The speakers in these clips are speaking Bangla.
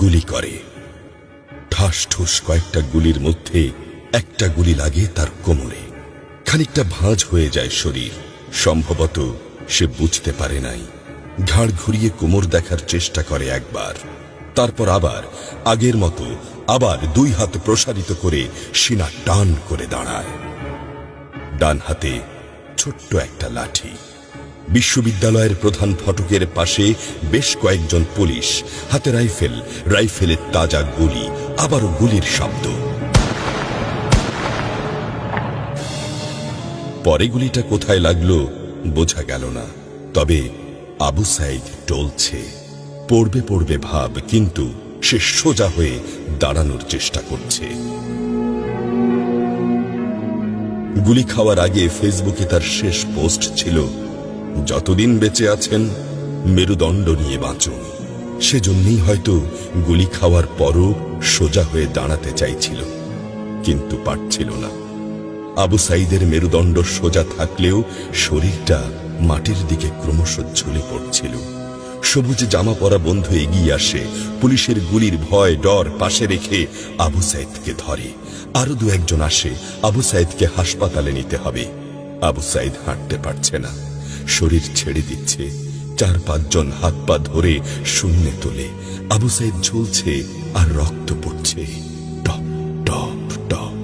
গুলি করে। ঠাস ঠুস কয়েকটা গুলির মধ্যে একটা গুলি লাগে তার কোমরে। খানিকটা ভাঁজ হয়ে যায় শরীর। সম্ভবত সে বুঝতে পারে নাই। ঘাড় ঘুরিয়ে কোমর দেখার চেষ্টা করে একবার, তারপর আবার আগের মতো আবার দুই হাত প্রসারিত করে সিনা টান করে দাঁড়ায়। ডান হাতে ছোট্ট একটা লাঠি। বিশ্ববিদ্যালয়ের প্রধান ফটকের পাশে বেশ কয়েকজন পুলিশ, হাতে রাইফেল, রাইফেলের তাজা গুলি, আবারও গুলির শব্দ। পরে গুলিটা কোথায় লাগলো বোঝা গেল না। তবে আবু সাইদ টলছে, পড়বে পড়বে ভাব, কিন্তু সে সোজা হয়ে দাঁড়ানোর চেষ্টা করছে। গুলি খাওয়ার আগে ফেসবুকে তার শেষ পোস্ট ছিল, যতদিন বেঁচে আছেন মেরুদণ্ড নিয়ে বাঁচুন। সেজন্যই হয়তো গুলি খাওয়ার পরও সোজা হয়ে দাঁড়াতে চাইছিল, কিন্তু পারছিল না। আবু সাইদের মেরুদণ্ড সোজা থাকলেও শরীরটা মাটির দিকে ক্রমশ ঝুলে পড়ছিল। সবুজ জামা পরা বন্ধু এগিয়ে আসে, পুলিশের গুলির ভয় ডর পাশে রেখে আবু সাইদকে ধরে। আরো দু একজন আসে, আবু সাইদকে হাসপাতালে নিতে হবে। আবু সাইদ হাঁটতে পারছে না, শরীর ছেড়ে দিচ্ছে। 4-5 জন হাত পা ধরে শূন্যে তোলে। আবু সাইদ ঝুলছে আর রক্ত পড়ছে টপ টপ টপ।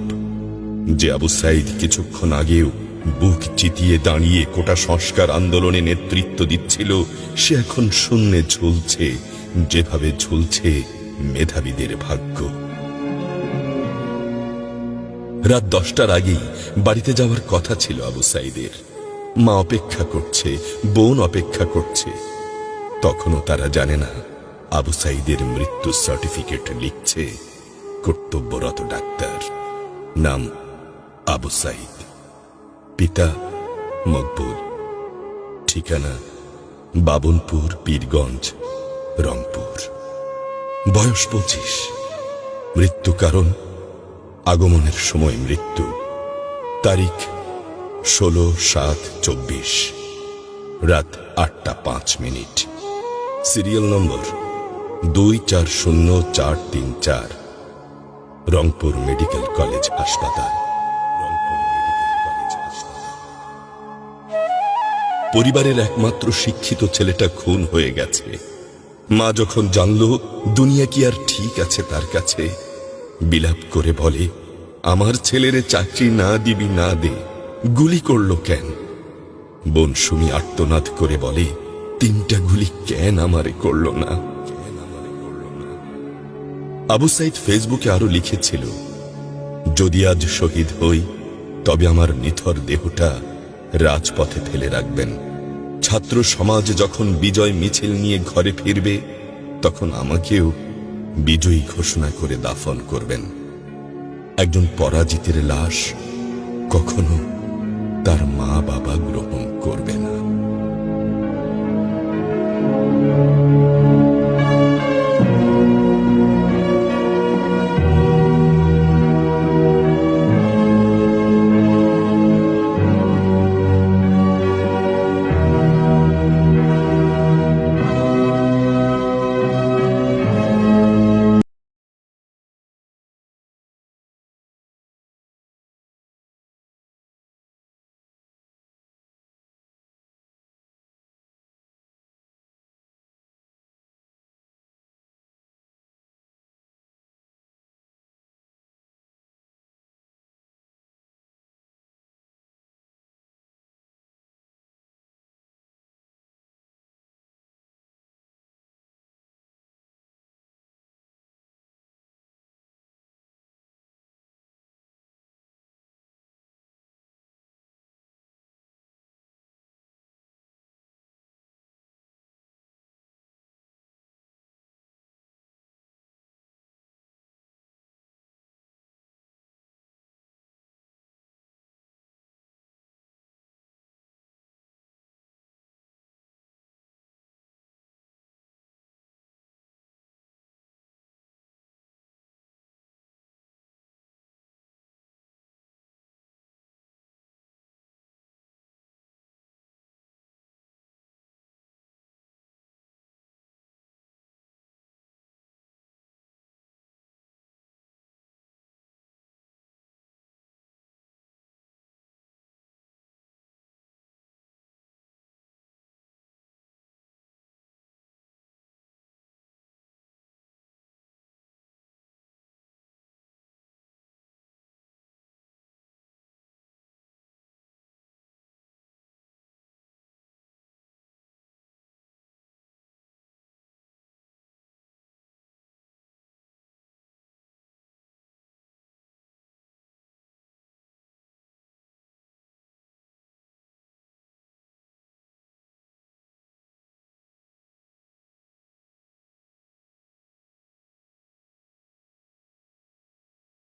যে আবু সাইদ কিছুক্ষণ আগেও বুক চিতিয়ে দাঁড়িয়ে কোটা সংস্কার আন্দোলনে নেতৃত্ব দিচ্ছিল, সে এখন শূন্যে ঝুলছে, যেভাবে ঝুলছে মেধাবীদের ভাগ্য। রাত 10টার আগেই বাড়িতে যাওয়ার কথা ছিল আবু সাইদের। মা অপেক্ষা করছে, বোন অপেক্ষা করছে। তখনও তারা জানে না আবু সাইদের মৃত্যু সার্টিফিকেট লিখছে কর্তব্যরত ডাক্তার। নাম আবু সাইদ, পিতা মকবুল, ঠিকানা বাবনপুর, পীরগঞ্জ, রংপুর। বয়স 25। মৃত্যু কারণ আগমনের সময় মৃত্যু। তারিখ 16/7/24, রাত 8টা 5 minute. Serial number 240434, Rangpur medical college হাসপাতাল। পরিবারের একমাত্র শিক্ষিত ছেলেটা খুন হয়ে গেছে। মা যখন জানল দুনিয়া কি আর ঠিক আছে তার কাছে, বিলাপ করে বলে, আমার ছেলেরে চাকরি না দিবি না দে, গুলি করলো কেন? বোন সুমি আর্তনাদ করে বলে, 3টা গুলি কেন আমারে করলো না? আবু সাইদ ফেসবুকে আরো লিখেছিল, যদি আজ শহীদ হই তবে আমার নিথর দেহটা রাজপথে ফেলে রাখবেন। ছাত্র সমাজ যখন বিজয় মিছিল নিয়ে ঘরে ফিরবে, তখন আমাকেও বিজয়ী ঘোষণা করে দাফন করবেন। একজন পরাজিতের লাশ কখনো তার মা বাবা গ্রহণ করবে না।